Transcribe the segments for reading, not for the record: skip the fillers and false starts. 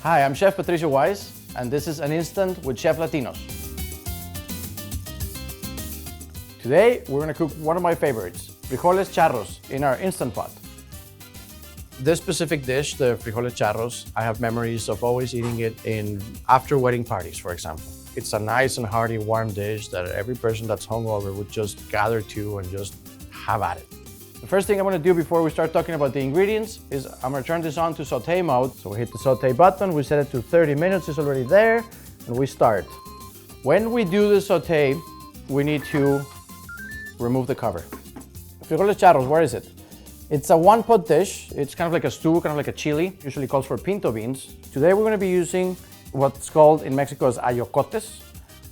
Hi, I'm Chef Patricio Wise, and this is an Instant with Chefs Latinos. Today, we're gonna cook one of my favorites, Frijoles Charros, in our Instant Pot. This specific dish, the Frijoles Charros, I have memories of always eating it after wedding parties, for example. It's a nice and hearty, warm dish that every person that's hungover would just gather to and just have at it. The first thing I'm gonna do before we start talking about the ingredients is I'm gonna turn this on to saute mode. So we hit the saute button, we set it to 30 minutes, it's already there, and we start. When we do the saute, we need to remove the cover. Frijoles Charros, where is it? It's a one-pot dish. It's kind of like a stew, kind of like a chili. Usually calls for pinto beans. Today we're gonna be using what's called in Mexico as ayocotes,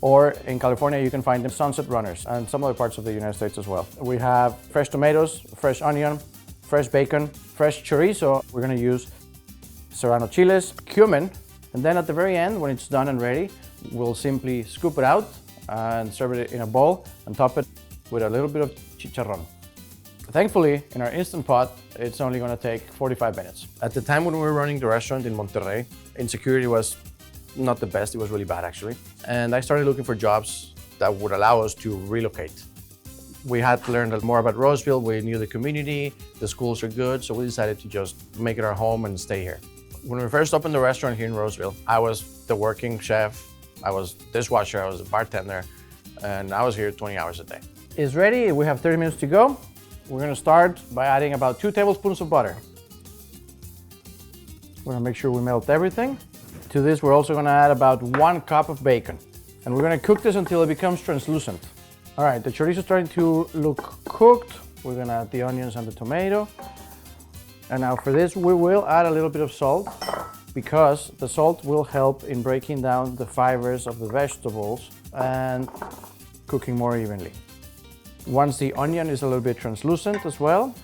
or in California you can find them sunset runners, and some other parts of the United States as well. We have fresh tomatoes, fresh onion, fresh bacon, fresh chorizo. We're gonna use serrano chiles, cumin, and then at the very end, when it's done and ready, we'll simply scoop it out and serve it in a bowl and top it with a little bit of chicharrón. Thankfully, in our Instant Pot, it's only gonna take 45 minutes. At the time when we were running the restaurant in Monterrey, insecurity was not the best, it was really bad actually. And I started looking for jobs that would allow us to relocate. We had learned more about Roseville, we knew the community, the schools are good, so we decided to just make it our home and stay here. When we first opened the restaurant here in Roseville, I was the working chef, I was dishwasher, I was a bartender, and I was here 20 hours a day. It's ready, we have 30 minutes to go. We're gonna start by adding about 2 tablespoons of butter. We're gonna make sure we melt everything. To this, we're also gonna add about 1 cup of bacon. And we're gonna cook this until it becomes translucent. All right, the chorizo is starting to look cooked. We're gonna add the onions and the tomato. And now for this, we will add a little bit of salt because the salt will help in breaking down the fibers of the vegetables and cooking more evenly. Once the onion is a little bit translucent as well,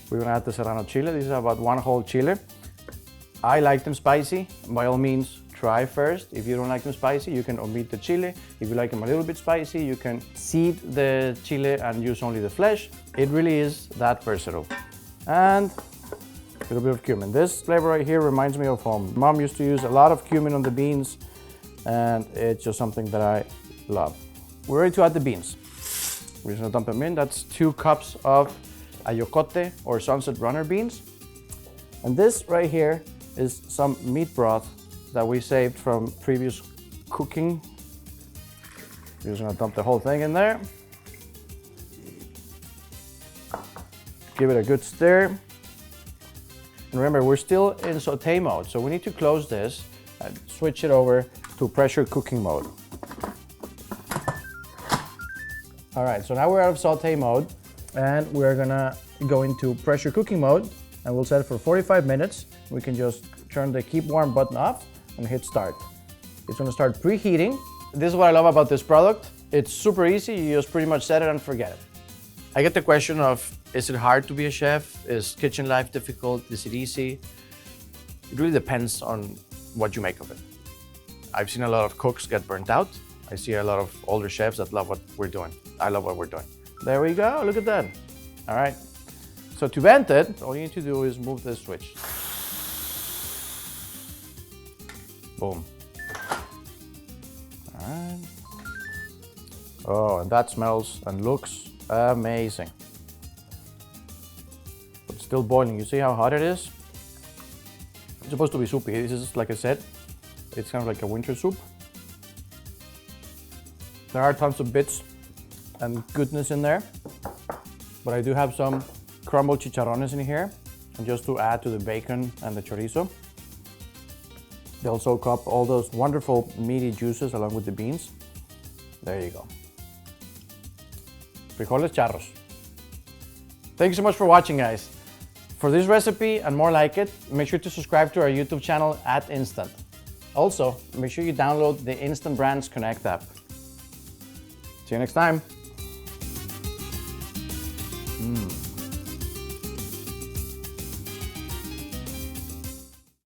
we're gonna add the serrano chile. This is about 1 whole chile. I like them spicy. By all means, try first. If you don't like them spicy, you can omit the chile. If you like them a little bit spicy, you can seed the chile and use only the flesh. It really is that versatile. And a little bit of cumin. This flavor right here reminds me of home. Mom used to use a lot of cumin on the beans, and it's just something that I love. We're ready to add the beans. We're just gonna dump them in. That's 2 cups of ayocote or sunset runner beans. And this right here is some meat broth that we saved from previous cooking. We're just gonna dump the whole thing in there. Give it a good stir. And remember, we're still in saute mode, so we need to close this and switch it over to pressure cooking mode. All right, so now we're out of saute mode and we're gonna go into pressure cooking mode, and we'll set it for 45 minutes. We can just turn the keep warm button off and hit start. It's gonna start preheating. This is what I love about this product. It's super easy, you just pretty much set it and forget it. I get the question of, is it hard to be a chef? Is kitchen life difficult? Is it easy? It really depends on what you make of it. I've seen a lot of cooks get burnt out. I see a lot of older chefs that love what we're doing. I love what we're doing. There we go, look at that. All right, so to vent it, all you need to do is move this switch. Boom. All right. Oh, and that smells and looks amazing. It's still boiling, you see how hot it is? It's supposed to be soupy. This is, like I said, it's kind of like a winter soup. There are tons of bits and goodness in there, but I do have some crumbled chicharrones in here, and just to add to the bacon and the chorizo. They'll soak up all those wonderful meaty juices along with the beans. There you go. Frijoles Charros. Thank you so much for watching, guys. For this recipe and more like it, make sure to subscribe to our YouTube channel at Instant. Also, make sure you download the Instant Brands Connect app. See you next time.